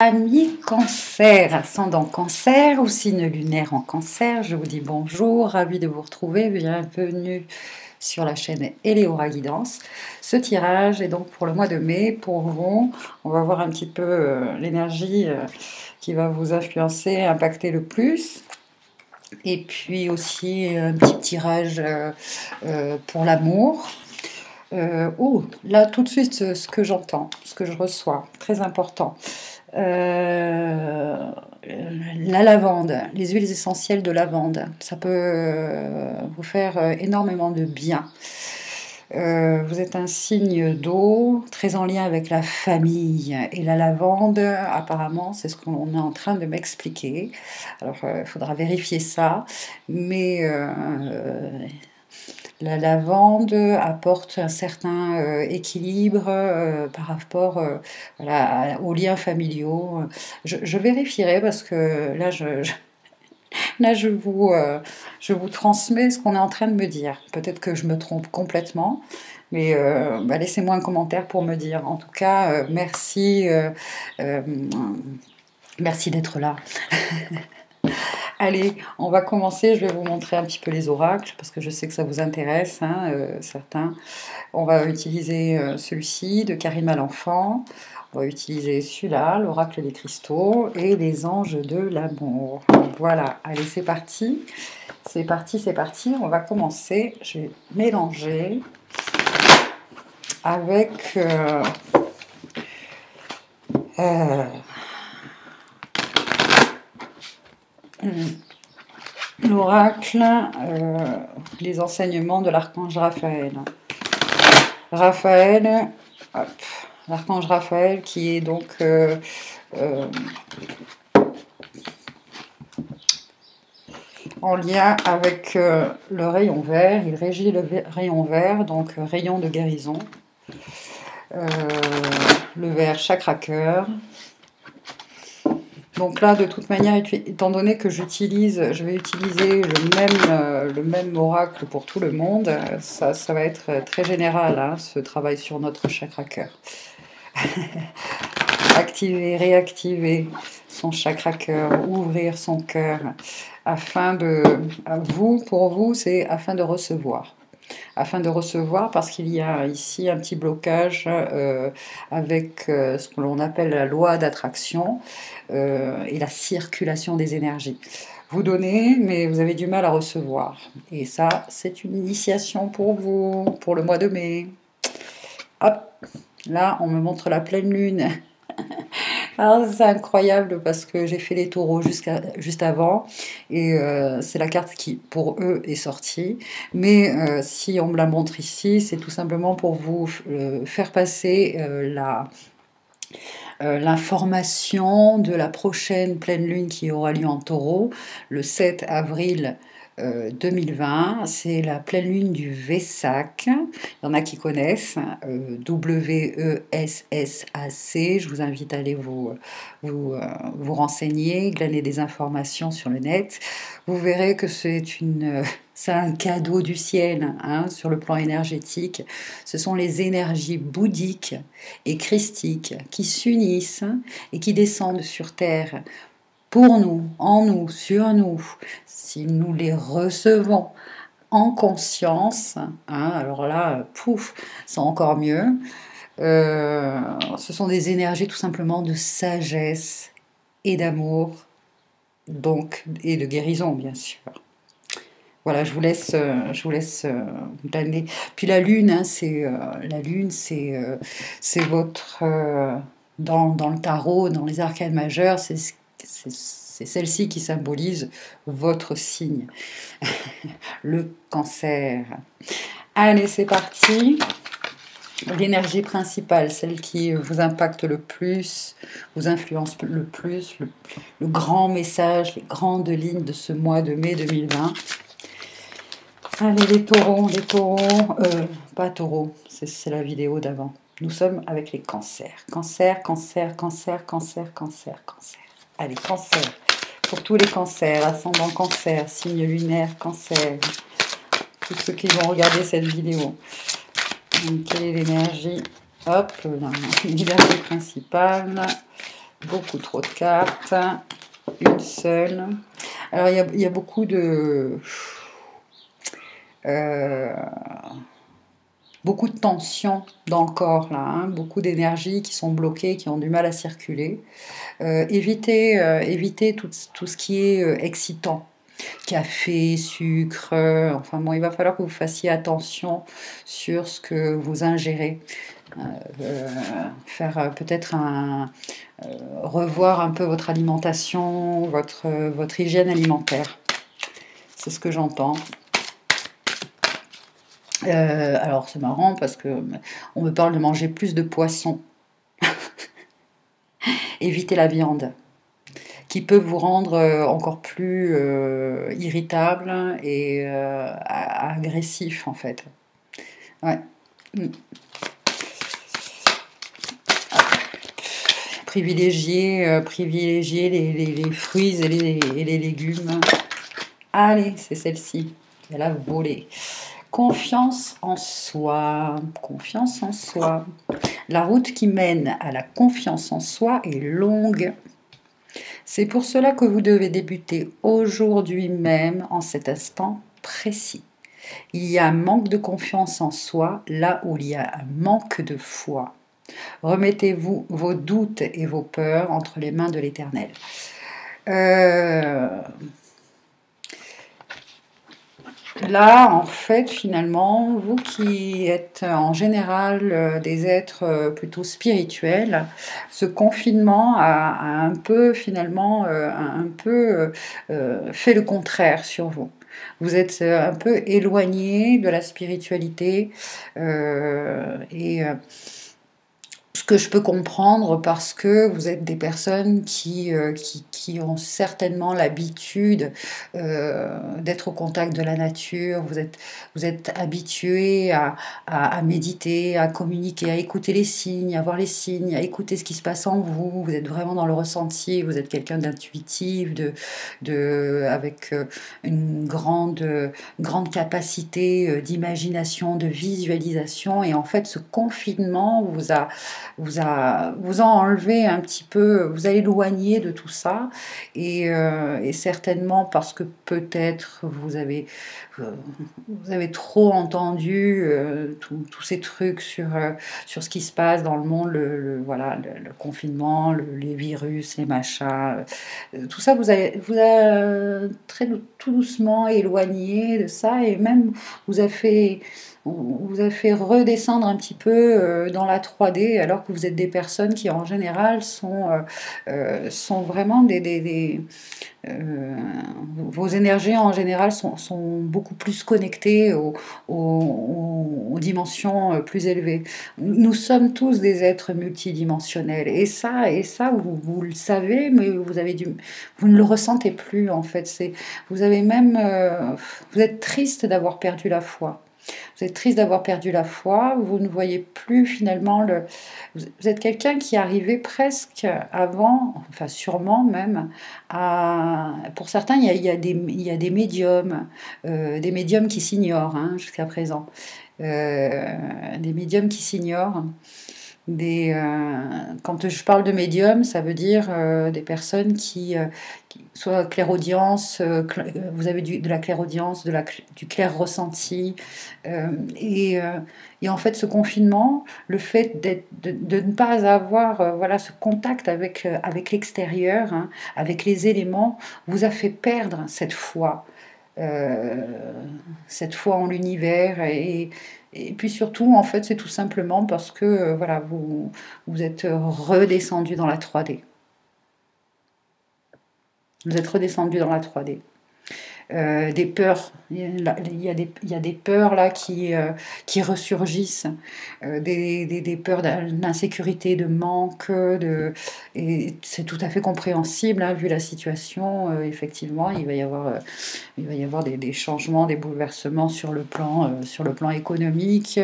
Amis cancer, ascendant cancer ou signe lunaire en cancer, je vous dis bonjour, ravi de vous retrouver, bienvenue sur la chaîne Eleora Guidance. Ce tirage est donc pour le mois de mai, pour vous, on va voir un petit peu l'énergie qui va vous influencer, impacter le plus. Et puis aussi un petit tirage pour l'amour. Là tout de suite ce que j'entends, ce que je reçois, très important. La lavande, les huiles essentielles de lavande, ça peut vous faire énormément de bien. Vous êtes un signe d'eau, très en lien avec la famille. Et la lavande, apparemment, c'est ce qu'on est en train de m'expliquer. Alors, il faudra vérifier ça. Mais la lavande apporte un certain équilibre par rapport voilà, aux liens familiaux. Je vérifierai parce que là, là je vous transmets ce qu'on est en train de me dire. Peut-être que je me trompe complètement, mais laissez-moi un commentaire pour me dire. En tout cas, merci, merci d'être là. Allez, on va commencer, je vais vous montrer un petit peu les oracles, parce que je sais que ça vous intéresse, hein, certains. On va utiliser celui-ci, de Karima l'enfant. On va utiliser celui-là, l'oracle des cristaux, et les anges de l'amour. Voilà, allez, c'est parti. C'est parti, c'est parti. On va commencer. Je vais mélanger avec... l'oracle, les enseignements de l'archange Raphaël. Raphaël, l'archange Raphaël qui est donc en lien avec le rayon vert. Il régit le rayon vert, donc rayon de guérison. Le vert chakra-cœur. Donc là, de toute manière, étant donné que je vais utiliser le même oracle pour tout le monde, ça va être très général, hein, ce travail sur notre chakra-cœur. Activer, réactiver son chakra-cœur, ouvrir son cœur, afin de... pour vous, c'est afin de recevoir. Afin de recevoir, parce qu'il y a ici un petit blocage avec ce que l'on appelle la loi d'attraction et la circulation des énergies. Vous donnez, mais vous avez du mal à recevoir. Et ça, c'est une initiation pour vous, pour le mois de mai. Hop, là, on me montre la pleine lune. Alors c'est incroyable parce que j'ai fait les taureaux juste avant et c'est la carte qui pour eux est sortie, mais si on me la montre ici, c'est tout simplement pour vous faire passer l'information de la prochaine pleine lune qui aura lieu en taureau le 7 avril 2020, c'est la pleine lune du Vesak. Il y en a qui connaissent, W-E-S-S-A-C. Je vous invite à aller vous renseigner, glaner des informations sur le net. Vous verrez que c'est un cadeau du ciel, hein, sur le plan énergétique. Ce sont les énergies bouddhiques et christiques qui s'unissent et qui descendent sur Terre pour nous, en nous, sur nous, si nous les recevons en conscience, hein, alors là, pouf, c'est encore mieux. Ce sont des énergies tout simplement de sagesse et d'amour, donc, et de guérison, bien sûr. Voilà, je vous laisse glaner. Puis la lune, hein, c'est votre dans le tarot, dans les arcanes majeures, c'est celle-ci qui symbolise votre signe, le cancer. Allez, c'est parti. L'énergie principale, celle qui vous impacte le plus, vous influence le plus, le grand message, les grandes lignes de ce mois de mai 2020. Allez, les taureaux, pas taureaux, c'est la vidéo d'avant. Nous sommes avec les cancers. Cancer, cancer, cancer, cancer, cancer, cancer. Allez, cancer. Pour tous les cancers, ascendant cancer, signe lunaire cancer, tous ceux qui vont regarder cette vidéo. Donc, quelle est l'énergie? Hop, l'énergie principale Beaucoup trop de cartes. Une seule. Alors, il y a beaucoup de... beaucoup de tensions dans le corps, là, hein, beaucoup d'énergies qui sont bloquées, qui ont du mal à circuler. Évitez tout ce qui est excitant. Café, sucre, enfin bon, il va falloir que vous fassiez attention sur ce que vous ingérez. Faire peut-être revoir un peu votre alimentation, votre hygiène alimentaire. C'est ce que j'entends. Alors c'est marrant parce que on me parle de manger plus de poisson. Évitez la viande, qui peut vous rendre encore plus irritable et agressif en fait. Ouais. Privilégier les fruits et les légumes. Allez, c'est celle-ci. Elle a volé. Confiance en soi. Confiance en soi. La route qui mène à la confiance en soi est longue. C'est pour cela que vous devez débuter aujourd'hui même, en cet instant précis. Il y a un manque de confiance en soi, là où il y a un manque de foi. Remettez-vous vos doutes et vos peurs entre les mains de l'Éternel. Là, en fait, finalement, vous qui êtes en général des êtres plutôt spirituels, ce confinement a un peu, finalement, fait le contraire sur vous. Vous êtes un peu éloigné de la spiritualité et ce que je peux comprendre parce que vous êtes des personnes qui ont certainement l'habitude d'être au contact de la nature, vous êtes habitués à méditer, à communiquer, à écouter les signes, à voir les signes, à écouter ce qui se passe en vous, vous êtes vraiment dans le ressenti, vous êtes quelqu'un d'intuitif, avec une grande capacité d'imagination, de visualisation, et en fait ce confinement vous a enlevé un petit peu, vous a éloigné de tout ça, et certainement parce que peut-être vous avez trop entendu tous ces trucs sur ce qui se passe dans le monde, voilà, le confinement, les virus, les machins, tout ça vous a tout doucement éloigné de ça, et même vous a fait redescendre un petit peu dans la 3D, alors que vous êtes des personnes qui en général sont vraiment vos énergies en général sont beaucoup plus connectées aux dimensions plus élevées. Nous sommes tous des êtres multidimensionnels, et ça vous le savez, mais vous ne le ressentez plus en fait. Vous avez même, vous êtes triste d'avoir perdu la foi. Vous êtes triste d'avoir perdu la foi, vous ne voyez plus finalement vous êtes quelqu'un qui arrivait presque avant, enfin sûrement même, pour certains, il y a des médiums qui s'ignorent hein, jusqu'à présent. Des médiums qui s'ignorent. Quand je parle de médium, ça veut dire des personnes soit clairaudience, vous avez de la clairaudience, du clair ressenti, euh, et, euh, et en fait ce confinement, le fait de ne pas avoir voilà, ce contact avec l'extérieur, hein, avec les éléments, vous a fait perdre euh, cette foi en l'univers, et puis surtout, en fait, c'est tout simplement parce que voilà, vous êtes redescendu dans la 3D. Vous êtes redescendu dans la 3D. Des peurs. Il y a des peurs là qui ressurgissent, des peurs d'insécurité, de manque, et c'est tout à fait compréhensible hein, vu la situation. Effectivement, il va y avoir des changements, des bouleversements sur le plan économique.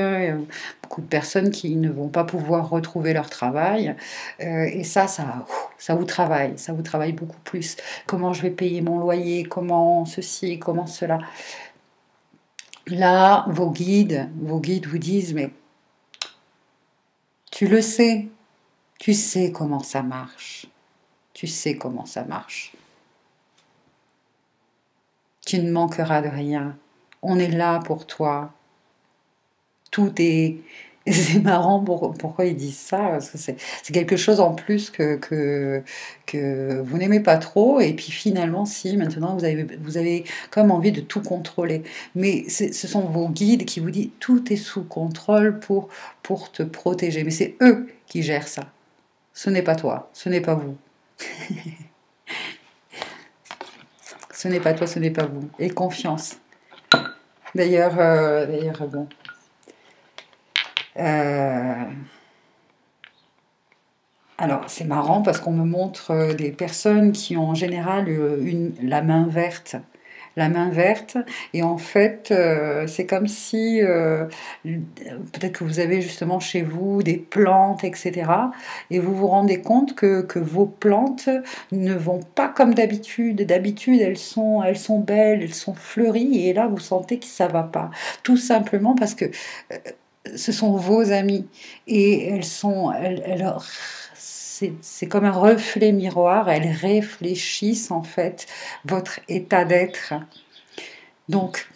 Beaucoup de personnes qui ne vont pas pouvoir retrouver leur travail, et ça vous travaille beaucoup plus. Comment je vais payer mon loyer, comment ceci, comment cela. Là, vos guides vous disent, mais tu le sais, tu sais comment ça marche. Tu sais comment ça marche. Tu ne manqueras de rien. On est là pour toi. Tout est... C'est marrant pourquoi ils disent ça, parce que c'est quelque chose en plus que vous n'aimez pas trop, et puis finalement, si, maintenant vous avez comme envie de tout contrôler. Mais ce sont vos guides qui vous disent tout est sous contrôle pour te protéger. Mais c'est eux qui gèrent ça. Ce n'est pas toi, ce n'est pas vous. Ce n'est pas toi, ce n'est pas vous. Et confiance. D'ailleurs, bon. Alors, c'est marrant parce qu'on me montre des personnes qui ont en général la main verte. La main verte, et en fait, c'est comme si, peut-être que vous avez justement chez vous des plantes, etc. Et vous vous rendez compte que vos plantes ne vont pas comme d'habitude. D'habitude, elles sont belles, elles sont fleuries, et là, vous sentez que ça va pas. Tout simplement parce que ce sont vos amis et c'est comme un reflet miroir, elles réfléchissent en fait votre état d'être. Donc,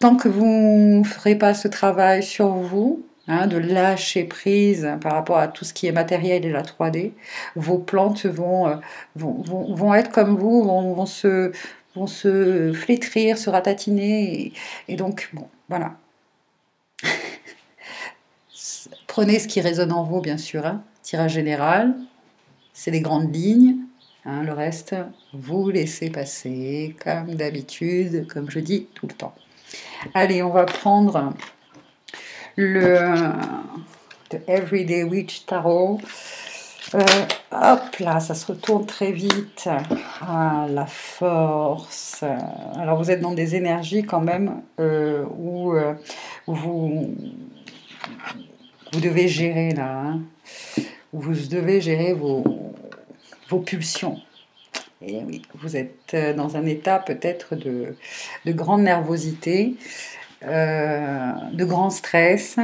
tant que vous ne ferez pas ce travail sur vous, hein, de lâcher prise par rapport à tout ce qui est matériel et la 3D, vos plantes vont être comme vous, vont se flétrir, se ratatiner, et donc, bon, voilà. Prenez ce qui résonne en vous, bien sûr. Hein. Tirage général, c'est les grandes lignes. Hein, le reste, vous laissez passer, comme d'habitude, comme je dis tout le temps. Allez, on va prendre le The Everyday Witch Tarot. Hop là, ça se retourne très vite. Ah, la force. Alors, vous êtes dans des énergies quand même où vous devez gérer là, hein. Vous devez gérer vos pulsions. Et oui, vous êtes dans un état peut-être de grande nervosité, de grand stress.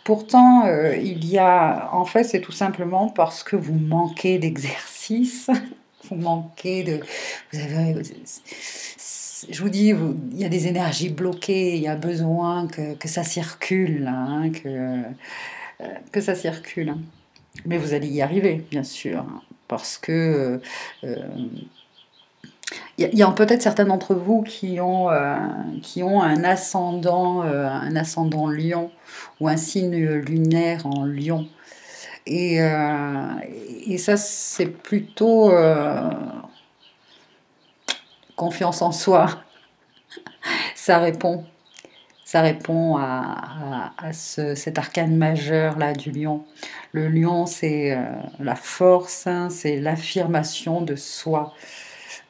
Pourtant, il y a, en fait, c'est tout simplement parce que vous manquez d'exercice, vous manquez de... je vous dis, il y a des énergies bloquées, il y a besoin que ça circule, hein, que ça circule. Mais vous allez y arriver, bien sûr, parce que il y a peut-être certains d'entre vous qui ont un ascendant lion ou un signe lunaire en lion. Et, et ça, c'est plutôt confiance en soi. Ça répond. Ça répond à cet arcane majeur là du lion. Le lion, c'est la force, hein, c'est l'affirmation de soi.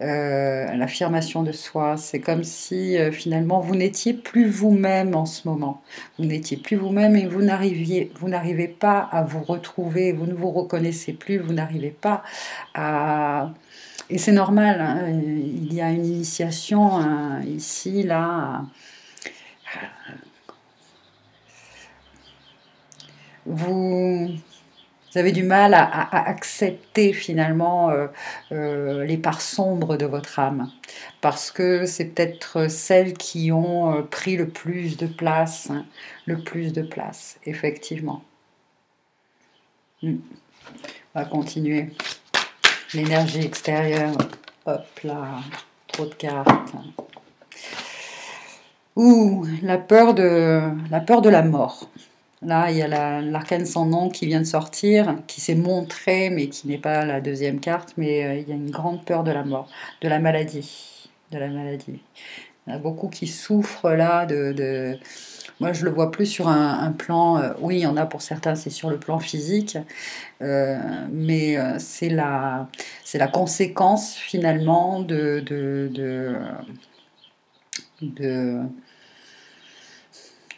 L'affirmation de soi, c'est comme si finalement vous n'étiez plus vous-même en ce moment. Vous n'étiez plus vous-même et vous n'arrivez pas à vous retrouver, vous ne vous reconnaissez plus, vous n'arrivez pas à... Et c'est normal, hein, il y a une initiation hein, ici, là... Vous avez du mal à accepter finalement les parts sombres de votre âme, parce que c'est peut-être celles qui ont pris le plus de place, hein, effectivement. On va continuer. L'énergie extérieure, hop là, trop de cartes. Ouh, la peur de la mort. Là, il y a l'arcane sans nom qui vient de sortir, qui s'est montré, mais qui n'est pas la deuxième carte, mais il y a une grande peur de la mort, de la maladie. De la maladie. Il y en a beaucoup qui souffrent là Moi, je le vois plus sur un plan... oui, il y en a pour certains, c'est sur le plan physique, mais c'est la conséquence finalement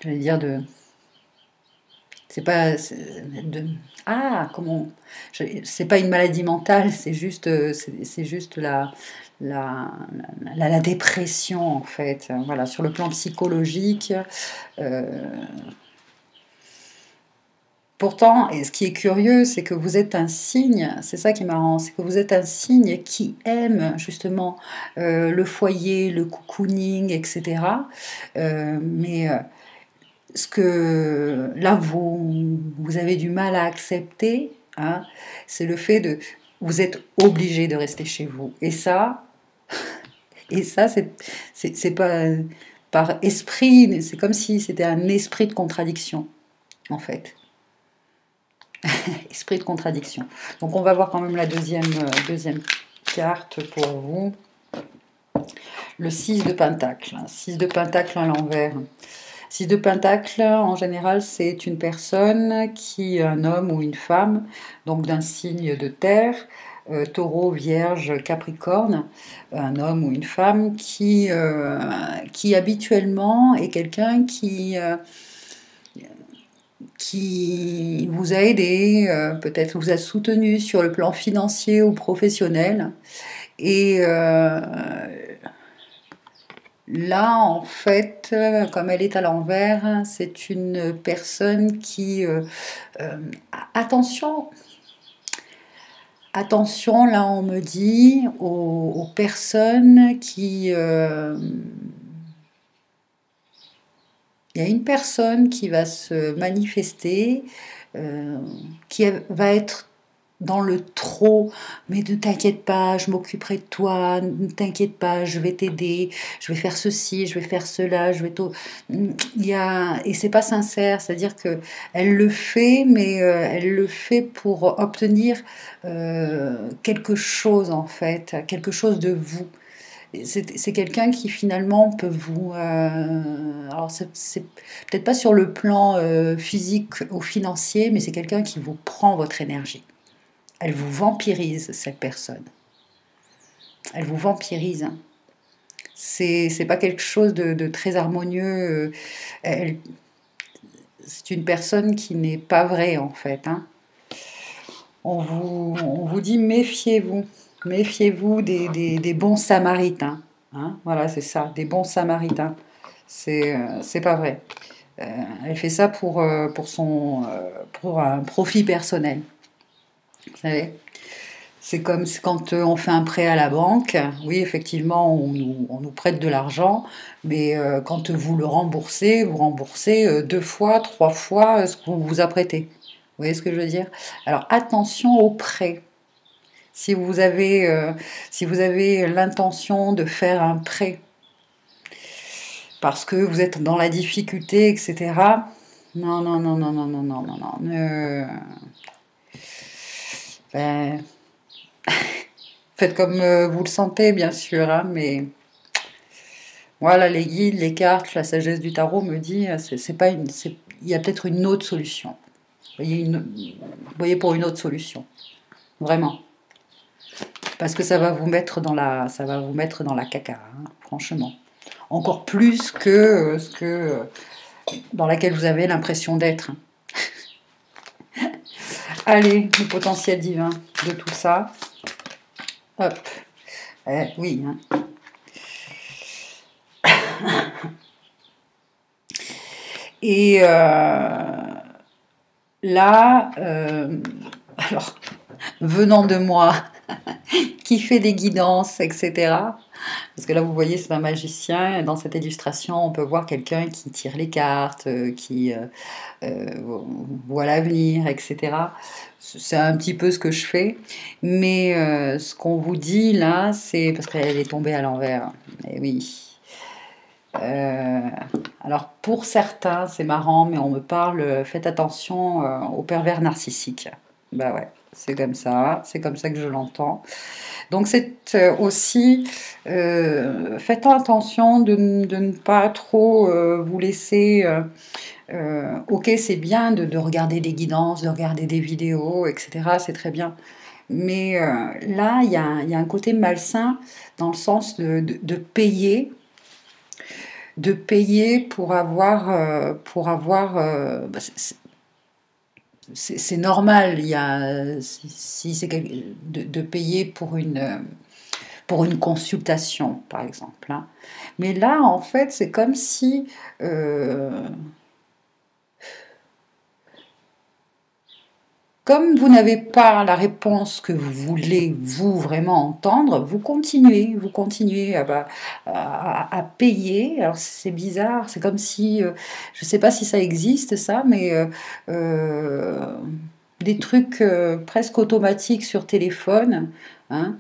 j'allais dire c'est pas comment c'est pas une maladie mentale, c'est juste la dépression en fait. Voilà, sur le plan psychologique, Pourtant, et ce qui est curieux, c'est que vous êtes un signe, c'est ça qui est marrant, c'est que vous êtes un signe qui aime justement le foyer, le cocooning, etc. Mais ce que là, vous avez du mal à accepter, hein, c'est le fait de... Vous êtes obligé de rester chez vous. Et ça c'est pas par esprit, c'est comme si c'était un esprit de contradiction, en fait. Esprit de contradiction. Donc on va voir quand même la deuxième carte pour vous. Le 6 de Pentacle. 6 de Pentacle à l'envers. 6 de Pentacle, en général, c'est une personne qui, un homme ou une femme, donc d'un signe de terre, taureau, vierge, capricorne, un homme ou une femme qui habituellement est quelqu'un qui vous a aidé, peut-être vous a soutenu sur le plan financier ou professionnel. Et là, en fait, comme elle est à l'envers, c'est une personne qui... euh, attention, attention, là on me dit aux personnes qui... il y a une personne qui va se manifester, euh, qui va être dans le trop, mais ne t'inquiète pas, je m'occuperai de toi, ne t'inquiète pas, je vais t'aider, je vais faire ceci, je vais faire cela, je vais tout. Et c'est pas sincère, c'est-à-dire que elle le fait, mais elle le fait pour obtenir quelque chose en fait, quelque chose de vous. C'est quelqu'un qui finalement peut vous... alors c'est peut-être pas sur le plan physique ou financier, mais c'est quelqu'un qui vous prend votre énergie. Elle vous vampirise, cette personne. Elle vous vampirise. Hein. C'est pas quelque chose de très harmonieux. C'est une personne qui n'est pas vraie, en fait. Hein. On vous dit méfiez-vous. Méfiez-vous des bons samaritains. Hein. Voilà, c'est ça, des bons samaritains. C'est pas vrai. Elle fait ça pour un profit personnel. Vous savez, c'est comme quand on fait un prêt à la banque. Oui, effectivement, on nous prête de l'argent, mais quand vous remboursez 2 fois, 3 fois ce qu'on vous a prêté. Vous voyez ce que je veux dire? Alors attention aux prêts. Si vous avez l'intention de faire un prêt parce que vous êtes dans la difficulté, etc. Non, non, non, non, non, non, non, non, non. Ben, faites comme vous le sentez, bien sûr, hein, mais voilà, les guides, les cartes, la sagesse du tarot me dit, c'est pas il y a peut-être une autre solution. Voyez pour une autre solution, vraiment, parce que ça va vous mettre dans la caca, hein, franchement, encore plus que ce que dans laquelle vous avez l'impression d'être. Allez, le potentiel divin de tout ça. Hop, oui. Hein. Et là, alors, venant de moi, qui fait des guidances, etc. Parce que là, vous voyez, c'est un magicien. Dans cette illustration, on peut voir quelqu'un qui tire les cartes, qui voit l'avenir, etc. C'est un petit peu ce que je fais. Mais ce qu'on vous dit là, c'est... Parce qu'elle est tombée à l'envers. Et oui. Euh, alors pour certains, c'est marrant, mais on me parle, faites attention aux pervers narcissiques. Bah ouais, c'est comme ça que je l'entends. Donc c'est aussi, faites attention de ne pas trop vous laisser... ok, c'est bien de regarder des guidances, de regarder des vidéos, etc. C'est très bien. Mais là, il y a un côté malsain dans le sens de payer pour avoir bah, c'est normal si c'est de payer pour une consultation par exemple, hein. Mais là en fait c'est comme si Comme vous n'avez pas la réponse que vous voulez, vous, vraiment entendre, vous continuez à payer. Alors c'est bizarre, c'est comme si, je ne sais pas si ça existe ça, mais euh, des trucs presque automatiques sur téléphone, hein,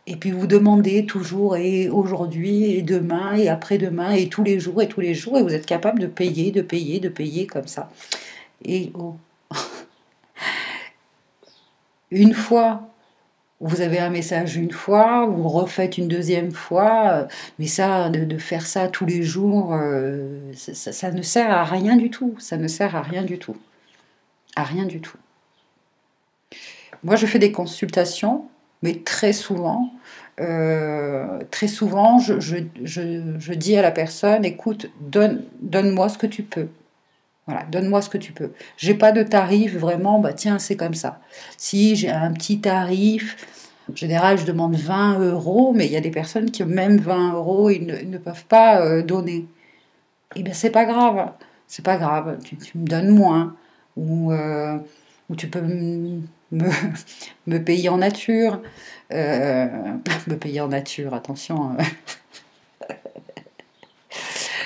et puis vous demandez toujours, et aujourd'hui, et demain, et après-demain, et tous les jours, et vous êtes capable de payer, de payer, de payer comme ça. Et oh, une fois, vous avez un message une fois, vous refaites une deuxième fois, mais ça, de faire ça tous les jours, ça ne sert à rien du tout. Ça ne sert à rien du tout. À rien du tout. Moi, je fais des consultations, mais très souvent, je dis à la personne, écoute, donne-moi ce que tu peux. Voilà, donne-moi ce que tu peux. J'ai pas de tarif vraiment, bah tiens, c'est comme ça. Si j'ai un petit tarif, en général, je demande 20 euros, mais il y a des personnes qui, même 20 euros, ils ne peuvent pas donner. Eh bien, c'est pas grave. C'est pas grave. Tu me donnes moins. Ou tu peux me, me payer en nature. Euh, me payer en nature, attention.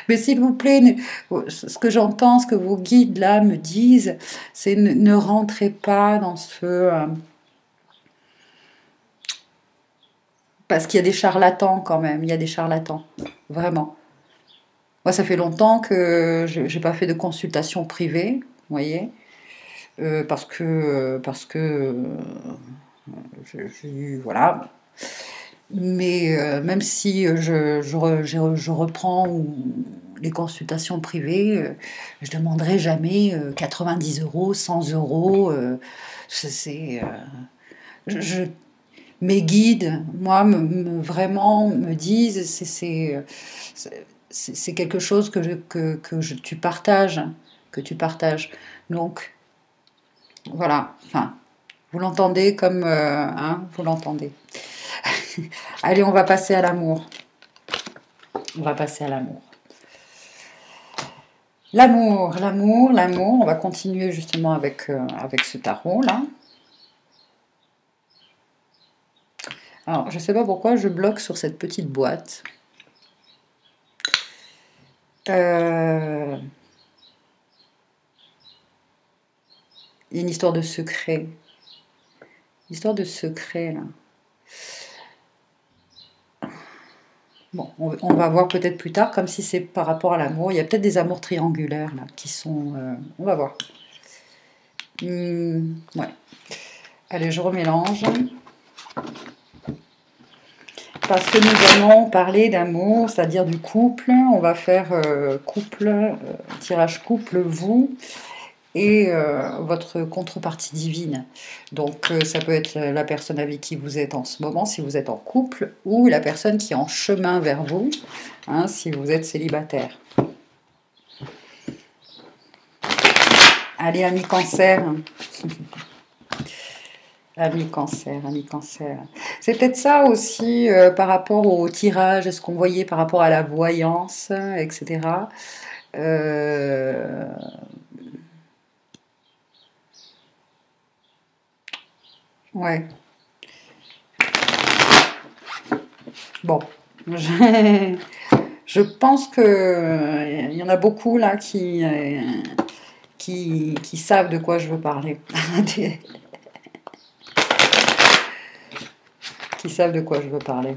Mais s'il vous plaît, ce que j'entends, ce que vos guides là me disent, c'est ne rentrez pas dans ce... parce qu'il y a des charlatans quand même, il y a des charlatans, vraiment. Moi, ça fait longtemps que je n'ai pas fait de consultation privée, vous voyez, voilà. Mais même si je reprends les consultations privées, je ne demanderai jamais 90 euros, 100 euros. C'est, je, mes guides, moi, vraiment me disent, c'est quelque chose tu partages, que tu partages. Donc, voilà, enfin, vous l'entendez comme, hein, vous l'entendez. Allez, on va passer à l'amour. On va passer à l'amour. L'amour. On va continuer justement avec ce tarot-là. Alors, je ne sais pas pourquoi je bloque sur cette petite boîte. Il y a une histoire de secret. Histoire de secret, là. Bon, on va voir peut-être plus tard, comme si c'est par rapport à l'amour. Il y a peut-être des amours triangulaires, là, qui sont... on va voir. Ouais. Allez, je remélange. Parce que nous allons parler d'amour, c'est-à-dire du couple. On va faire tirage couple, vous et votre contrepartie divine. Donc ça peut être la personne avec qui vous êtes en ce moment, si vous êtes en couple, ou la personne qui est en chemin vers vous, hein, si vous êtes célibataire. Allez, amis cancer. Ami cancer, ami cancer. C'est peut-être ça aussi par rapport au tirage, est-ce qu'on voyait par rapport à la voyance, etc. Ouais. Bon. Je pense que il y en a beaucoup là qui savent de quoi je veux parler. Qui savent de quoi je veux parler.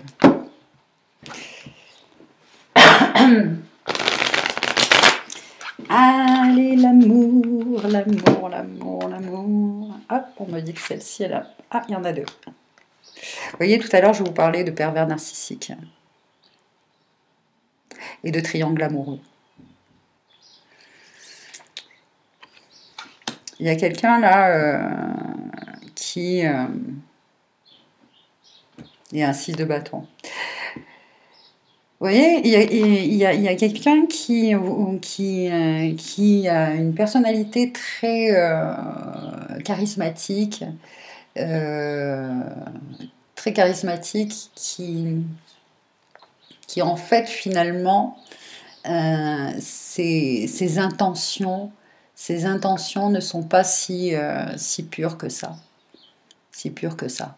Allez, l'amour, l'amour, l'amour, l'amour. Hop, on me dit que celle-ci, elle a... Ah, il y en a deux. Vous voyez, tout à l'heure, je vous parlais de pervers narcissique et de triangle amoureux. Il y a quelqu'un là qui... il y a un 6 de bâton. Vous voyez, il y a quelqu'un qui a une personnalité très charismatique, qui en fait finalement ses intentions, Ses intentions ne sont pas si pures que ça. Si pures que ça.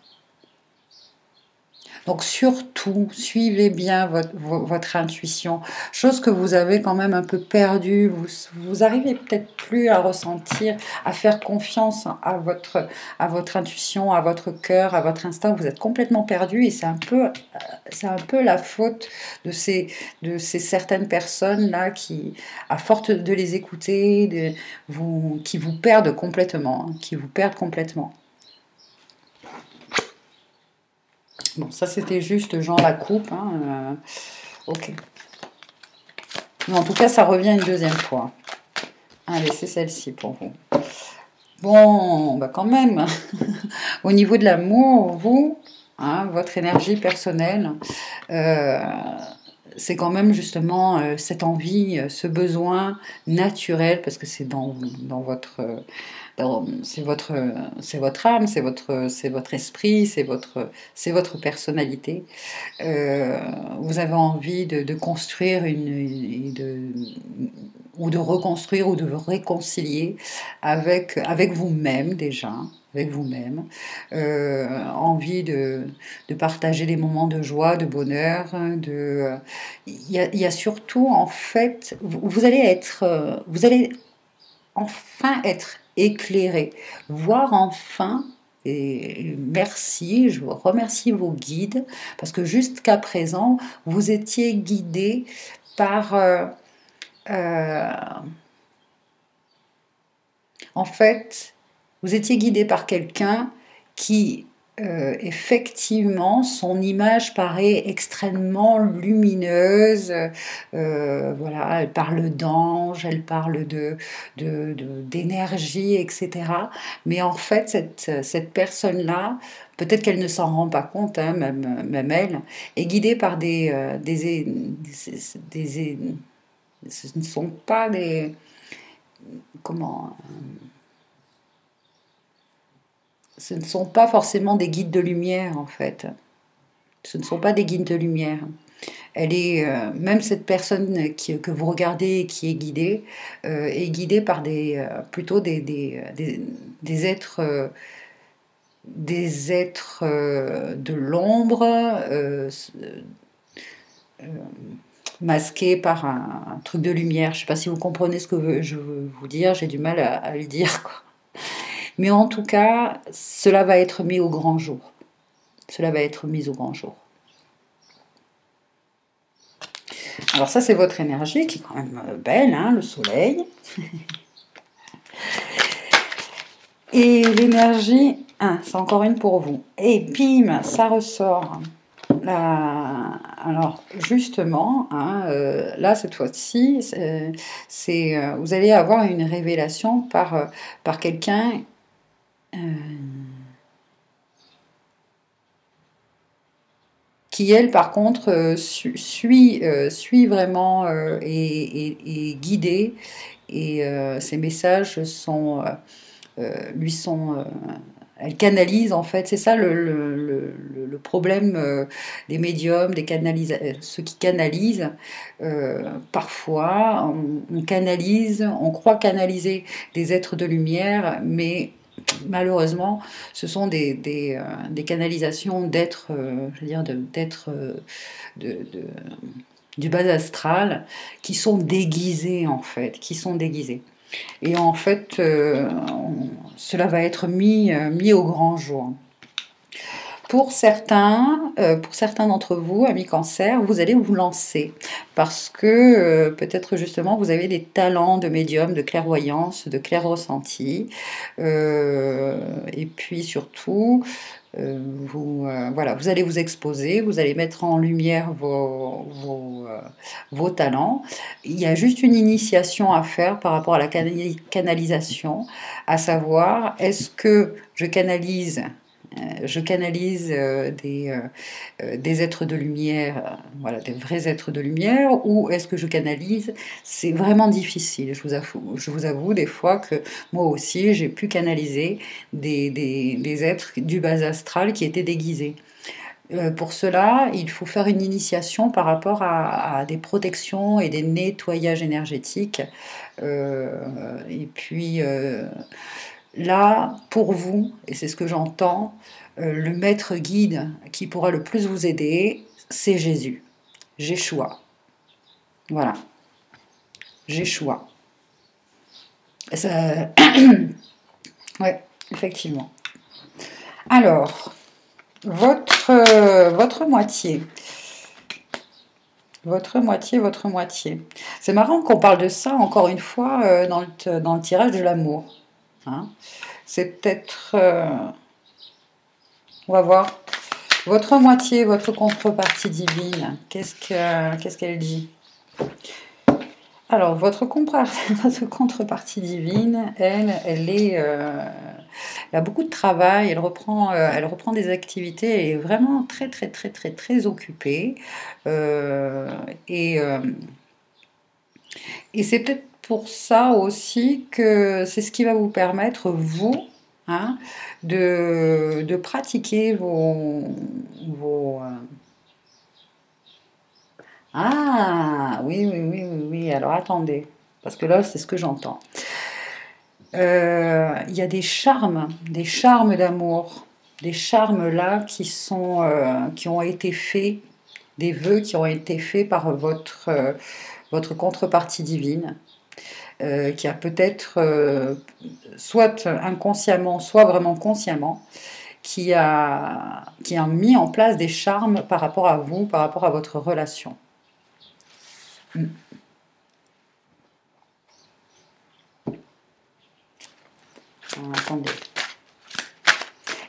Donc surtout, suivez bien votre intuition, chose que vous avez quand même un peu perdue, vous arrivez peut-être plus à ressentir, à faire confiance à votre intuition, à votre cœur, à votre instinct, vous êtes complètement perdu et c'est un peu la faute de ces certaines personnes-là qui, à force de les écouter, qui vous perdent complètement, hein, qui vous perdent complètement. Bon, ça c'était juste genre la coupe. Hein, ok. Mais en tout cas, ça revient une deuxième fois. Allez, c'est celle-ci pour vous. Bon, bah quand même, au niveau de l'amour, vous, hein, votre énergie personnelle, c'est quand même justement cette envie, ce besoin naturel, parce que c'est dans votre... c'est votre âme, c'est votre esprit, c'est votre personnalité. Vous avez envie de construire ou de reconstruire ou de vous réconcilier avec vous-même déjà, avec vous-même, envie de partager des moments de joie, de bonheur, il y a surtout en fait, vous allez enfin être éclairé, voir enfin, et merci, je vous remercie vos guides, parce que jusqu'à présent, vous étiez guidés par, euh, en fait, vous étiez guidé par quelqu'un qui, effectivement, son image paraît extrêmement lumineuse. Voilà, elle parle d'ange, elle parle d'énergie, etc. Mais en fait, cette personne-là, peut-être qu'elle ne s'en rend pas compte, hein, même elle, est guidée par ce ne sont pas des... Comment ce ne sont pas forcément des guides de lumière, en fait. Ce ne sont pas des guides de lumière. Elle est, même cette personne que vous regardez et qui est guidée par plutôt des êtres de l'ombre, euh, masqués par un truc de lumière. Je ne sais pas si vous comprenez ce que je veux vous dire, j'ai du mal à le dire, quoi. Mais en tout cas, cela va être mis au grand jour. Cela va être mis au grand jour. Alors ça, c'est votre énergie qui est quand même belle, hein, le soleil. Et l'énergie, c'est encore une pour vous. Et bim, ça ressort. Alors justement, hein, là cette fois-ci, vous allez avoir une révélation par quelqu'un qui elle par contre suit vraiment et est guidée et ses messages lui sont elle canalise en fait, c'est ça le problème des médiums, ceux qui canalisent. Parfois, on canalise, on croit canaliser des êtres de lumière, mais malheureusement, ce sont des canalisations d'êtres, je veux dire, d'êtres du bas astral qui sont déguisés en fait, qui sont déguisés. Et en fait, cela va être mis au grand jour. Pour certains d'entre vous, amis cancer, vous allez vous lancer parce que peut-être justement vous avez des talents de médium, de clairvoyance, de clair ressenti. Et puis surtout, voilà, vous allez vous exposer, vous allez mettre en lumière vos talents. Il y a juste une initiation à faire par rapport à la canalisation, à savoir, est-ce que je canalise des êtres de lumière, voilà, des vrais êtres de lumière, ou est-ce que je canalise? C'est vraiment difficile, je vous avoue des fois que moi aussi j'ai pu canaliser des êtres du bas astral qui étaient déguisés. Pour cela, il faut faire une initiation par rapport à des protections et des nettoyages énergétiques. Et puis là, pour vous, et c'est ce que j'entends, le maître guide qui pourra le plus vous aider, c'est Jésus. Jéchoua. Voilà. Jéchoua. Ça... ouais, effectivement. Alors, votre moitié. Votre moitié, votre moitié. C'est marrant qu'on parle de ça, encore une fois, dans le tirage de l'amour. Hein. C'est peut-être... on va voir. Votre moitié, votre contrepartie divine, qu'est-ce qu'elle dit? Alors, votre contrepartie divine, elle a beaucoup de travail, elle reprend des activités, elle est vraiment très, très, très, très, très occupée. Euh, et euh, et c'est peut-être pour ça aussi que c'est ce qui va vous permettre, vous, hein, de pratiquer Ah, oui, oui, oui, oui, oui. Alors attendez, parce que là, c'est ce que j'entends. Il y a des charmes d'amour, des charmes là qui ont été faits, des vœux qui ont été faits par votre contrepartie divine, qui a peut-être, soit inconsciemment, soit vraiment consciemment, qui a mis en place des charmes par rapport à vous, par rapport à votre relation. Mm. Attendez.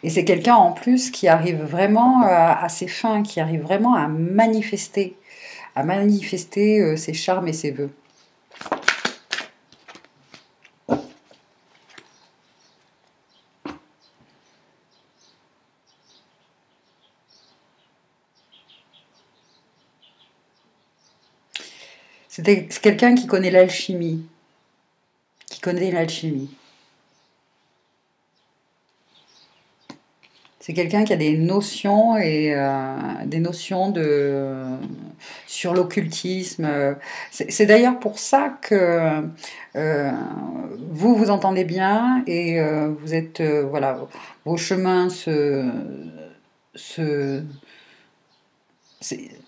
Et c'est quelqu'un en plus qui arrive vraiment à ses fins, qui arrive vraiment à manifester ses charmes et ses vœux. C'est quelqu'un qui connaît l'alchimie, qui connaît l'alchimie. C'est quelqu'un qui a des notions et des notions sur l'occultisme. C'est d'ailleurs pour ça que vous vous entendez bien et vous êtes voilà, vos chemins se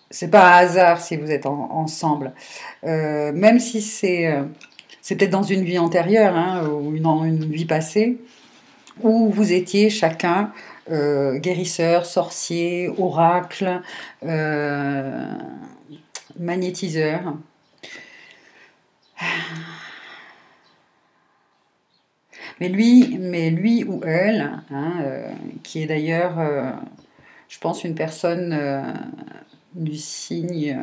c'est pas un hasard si vous êtes ensemble. Même si c'est peut-être dans une vie antérieure, hein, ou une vie passée, où vous étiez chacun guérisseur, sorcier, oracle, euh, magnétiseur. Mais lui ou elle, hein, qui est d'ailleurs, je pense, une personne du signe,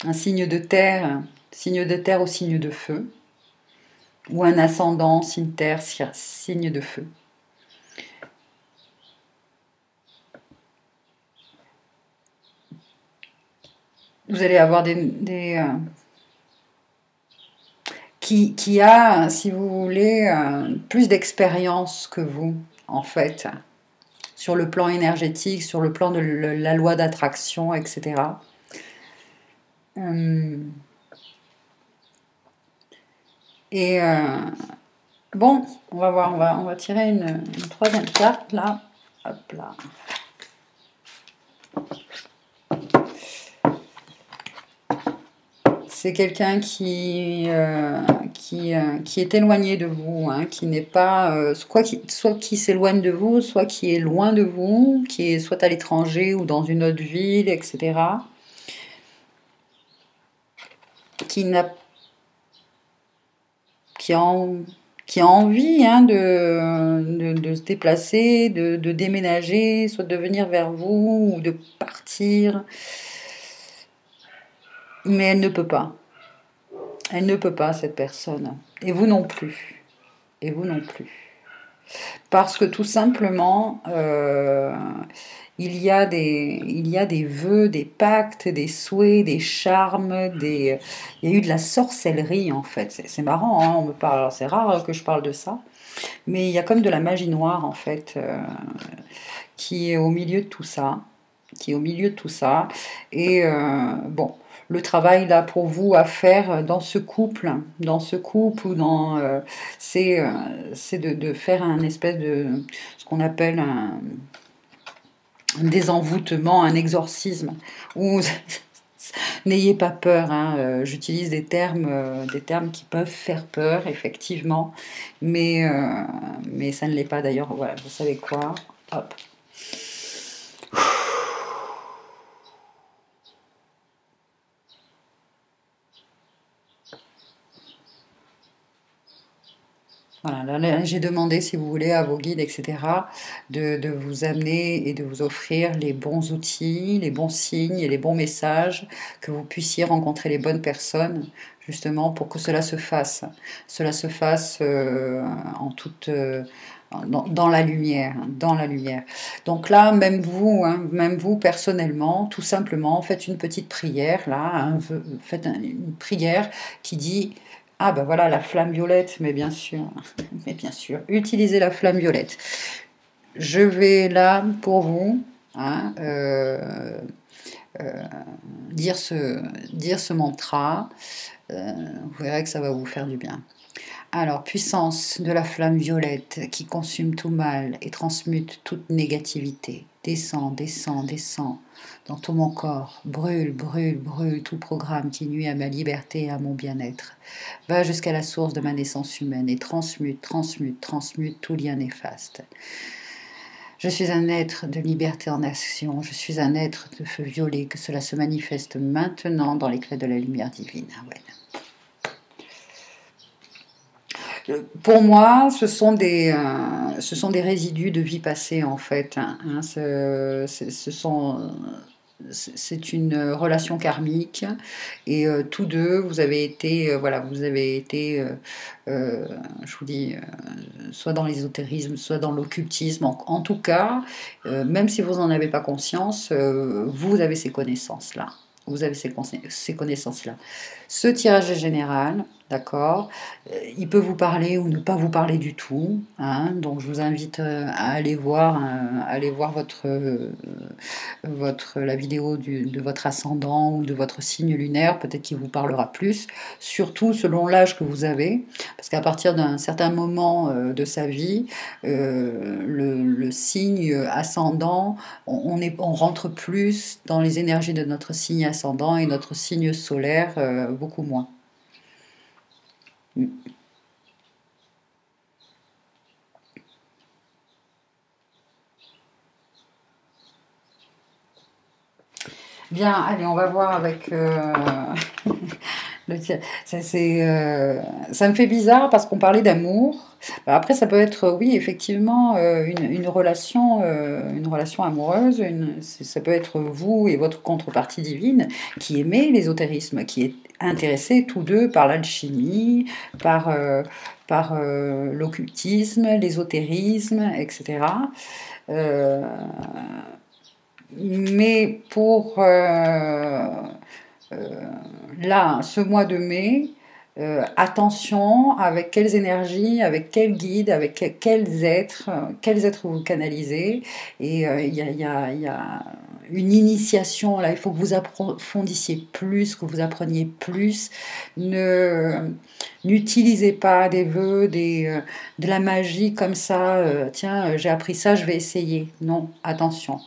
un signe de terre ou signe de feu, ou un ascendant, signe terre, signe de feu. Vous allez avoir qui a, si vous voulez, plus d'expérience que vous, en fait, sur le plan énergétique, sur le plan de la loi d'attraction, etc. Et bon, on va voir, on va tirer une troisième carte, là. Hop là. C'est quelqu'un qui est éloigné de vous, hein, qui n'est pas, soit qui s'éloigne de vous, soit qui est loin de vous, qui est soit à l'étranger ou dans une autre ville, etc. Qui n'a, qui a, qui a envie, hein, de se déplacer, de déménager, soit de venir vers vous ou de partir, mais elle ne peut pas. Elle ne peut pas, cette personne. Et vous non plus. Et vous non plus. Parce que tout simplement, il y a des vœux, des pactes, des souhaits, des charmes, il y a eu de la sorcellerie en fait. C'est marrant, hein, on me parle, alors c'est rare que je parle de ça, mais il y a comme de la magie noire en fait, qui est au milieu de tout ça, qui est au milieu de tout ça. Et bon, le travail là pour vous à faire dans ce couple ou dans, c'est de faire un espèce de ce qu'on appelle un désenvoûtement, un exorcisme, où n'ayez pas peur, hein, j'utilise des termes qui peuvent faire peur, effectivement, mais ça ne l'est pas d'ailleurs. Voilà, vous savez quoi? Hop. Voilà, là, j'ai demandé, si vous voulez, à vos guides, etc., de vous amener et de vous offrir les bons outils, les bons signes et les bons messages, que vous puissiez rencontrer les bonnes personnes, justement, pour que cela se fasse. Cela se fasse en toute, dans la lumière, dans la lumière. Donc là, même vous personnellement, tout simplement, faites une petite prière, là, faites une prière qui dit... Ah ben voilà, la flamme violette, mais bien sûr, utilisez la flamme violette. Je vais là pour vous, hein, euh, dire ce mantra. Vous verrez que ça va vous faire du bien. Alors, puissance de la flamme violette qui consume tout mal et transmute toute négativité. Descends, descends, descends dans tout mon corps. Brûle, brûle, brûle tout programme qui nuit à ma liberté et à mon bien-être. Va jusqu'à la source de ma naissance humaine et transmute, transmute, transmute tout lien néfaste. Je suis un être de liberté en action. Je suis un être de feu violet. Que cela se manifeste maintenant dans l'éclat de la lumière divine. Ah ouais. Pour moi, ce sont des résidus de vie passée, en fait. Hein. C'est une relation karmique et tous deux, vous avez été, voilà, vous avez été, je vous dis, soit dans l'ésotérisme, soit dans l'occultisme. En tout cas, même si vous n'en avez pas conscience, vous avez ces connaissances-là. Vous avez ces connaissances-là. Ce tirage est général, d'accord. Il peut vous parler ou ne pas vous parler du tout. Hein, donc je vous invite à aller voir la vidéo de votre ascendant ou de votre signe lunaire. Peut-être qu'il vous parlera plus, surtout selon l'âge que vous avez. Parce qu'à partir d'un certain moment de sa vie, le signe ascendant, on rentre plus dans les énergies de notre signe ascendant et notre signe solaire beaucoup moins. Bien, allez, on va voir avec ça me fait bizarre parce qu'on parlait d'amour. Après, ça peut être, oui, effectivement, une relation amoureuse. Ça peut être vous et votre contrepartie divine qui aimez l'ésotérisme, qui est intéressé tous deux par l'alchimie, par l'occultisme, l'ésotérisme, etc. Euh, mais pour là, ce mois de mai, attention avec quelles énergies, avec quels guides, avec quels êtres vous canalisez. Et il y a une initiation là, il faut que vous approfondissiez plus, que vous appreniez plus. N'utilisez pas des vœux, de la magie comme ça, tiens, j'ai appris ça, je vais essayer. Non, attention.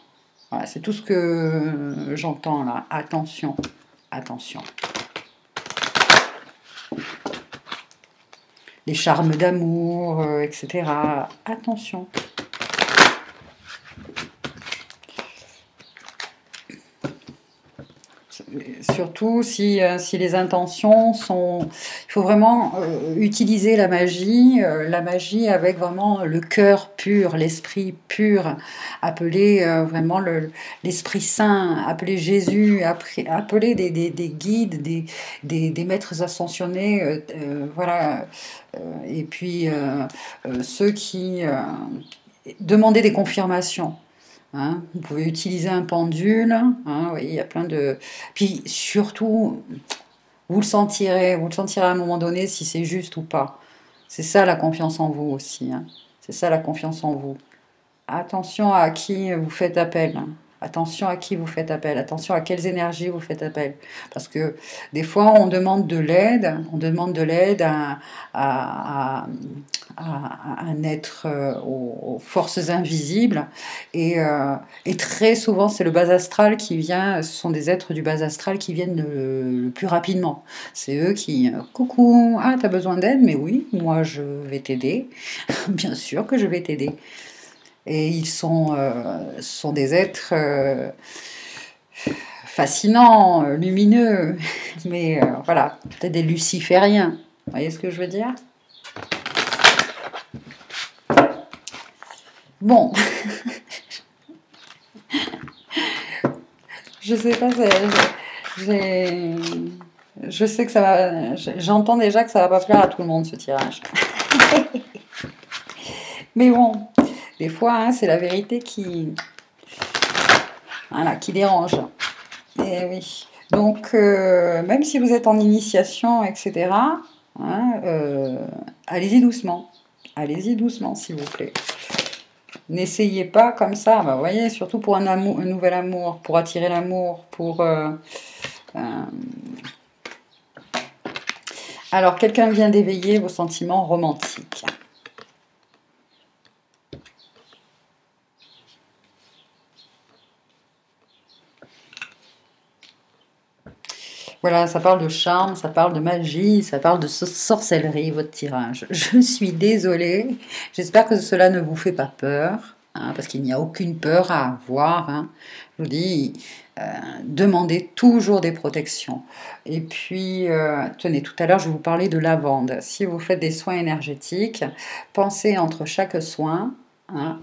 Voilà, c'est tout ce que j'entends là. Attention, attention. Les charmes d'amour, etc. Attention. Surtout si les intentions sont... Il faut vraiment utiliser la magie avec vraiment le cœur pur, l'esprit pur, appeler vraiment l'Esprit Saint, appeler Jésus, appeler des guides, des maîtres ascensionnés, voilà. Et puis ceux qui... demander des confirmations. Hein, vous pouvez utiliser un pendule, hein, oui, il y a plein de... Puis surtout, vous le sentirez à un moment donné si c'est juste ou pas. C'est ça la confiance en vous aussi. Hein. C'est ça la confiance en vous. Attention à qui vous faites appel. Attention à qui vous faites appel. Attention à quelles énergies vous faites appel. Parce que des fois, on demande de l'aide à, à un être aux forces invisibles. Et très souvent, c'est le bas astral qui vient, ce sont des êtres du bas astral qui viennent le plus rapidement. C'est eux qui, coucou, ah, t'as besoin d'aide? Mais oui, moi je vais t'aider. Bien sûr que je vais t'aider. Et ils sont des êtres fascinants, lumineux, mais voilà, peut-être des lucifériens. Vous voyez ce que je veux dire? Bon, je sais pas, j'ai- je sais que ça va, j'entends déjà que ça va pas plaire à tout le monde ce tirage. Mais bon, des fois, hein, c'est la vérité voilà, qui dérange. Et oui. Donc, même si vous êtes en initiation, etc., hein, allez-y doucement. Allez-y doucement, s'il vous plaît. N'essayez pas comme ça. Bah, vous voyez, surtout pour un amour, un nouvel amour, pour attirer l'amour, pour... Alors, quelqu'un vient d'éveiller vos sentiments romantiques. Voilà, ça parle de charme, ça parle de magie, ça parle de sorcellerie, votre tirage. Je suis désolée, j'espère que cela ne vous fait pas peur, hein, parce qu'il n'y a aucune peur à avoir. Hein. Je vous dis, demandez toujours des protections. Et puis, tenez, tout à l'heure, je vous parlais de lavande. Si vous faites des soins énergétiques, pensez entre chaque soin. Hein,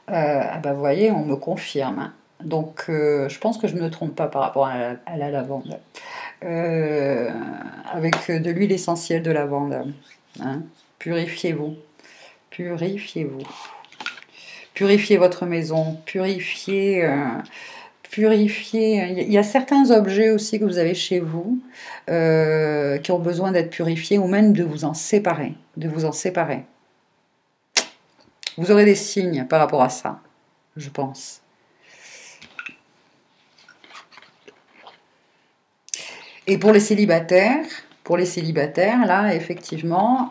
ah bah, vous voyez, on me confirme. Hein. Donc, je pense que je ne me trompe pas par rapport à la lavande. Euh, avec de l'huile essentielle de lavande. Hein. Purifiez-vous. Purifiez-vous. Purifiez votre maison. Purifiez. Il y a certains objets aussi que vous avez chez vous qui ont besoin d'être purifiés ou même de vous en séparer. De vous en séparer. Vous aurez des signes par rapport à ça, je pense. Et pour les célibataires, là, effectivement,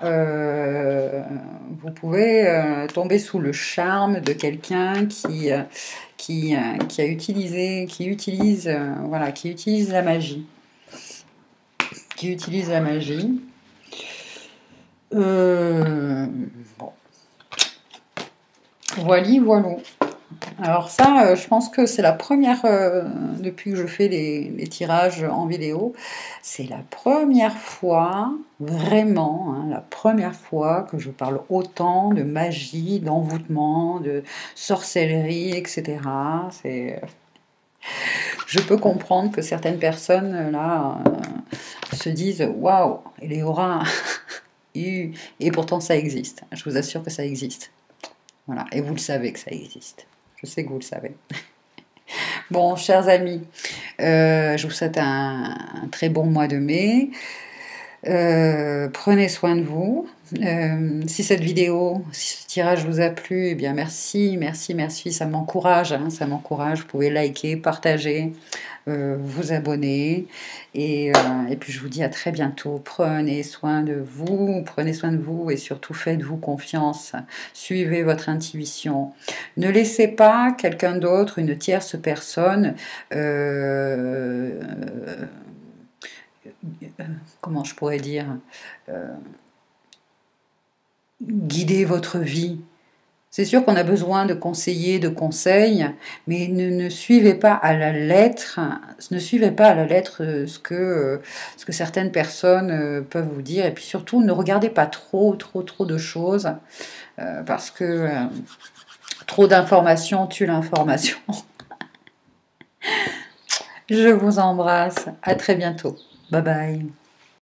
vous pouvez tomber sous le charme de quelqu'un qui a utilisé, voilà, qui utilise la magie, qui utilise la magie. Bon. Voilà. Alors ça, je pense que c'est la première, depuis que je fais les tirages en vidéo, c'est la première fois, vraiment, hein, la première fois que je parle autant de magie, d'envoûtement, de sorcellerie, etc. Je peux comprendre que certaines personnes, là, se disent « Waouh, Léora !» Et pourtant ça existe, je vous assure que ça existe. Voilà, et vous le savez que ça existe. Je sais que vous le savez. Bon, chers amis, je vous souhaite un très bon mois de mai. Prenez soin de vous. Si cette vidéo, si ce tirage vous a plu, eh bien merci, ça m'encourage, hein, ça m'encourage. Vous pouvez liker, partager, vous abonner, et puis je vous dis à très bientôt. Prenez soin de vous, et surtout faites-vous confiance. Suivez votre intuition. Ne laissez pas quelqu'un d'autre, une tierce personne, comment je pourrais dire, guider votre vie. C'est sûr qu'on a besoin de conseillers, de conseils, mais ne suivez pas à la lettre, ce que certaines personnes peuvent vous dire, et puis surtout ne regardez pas trop de choses, parce que trop d'informations tue l'information. Je vous embrasse, à très bientôt, bye bye.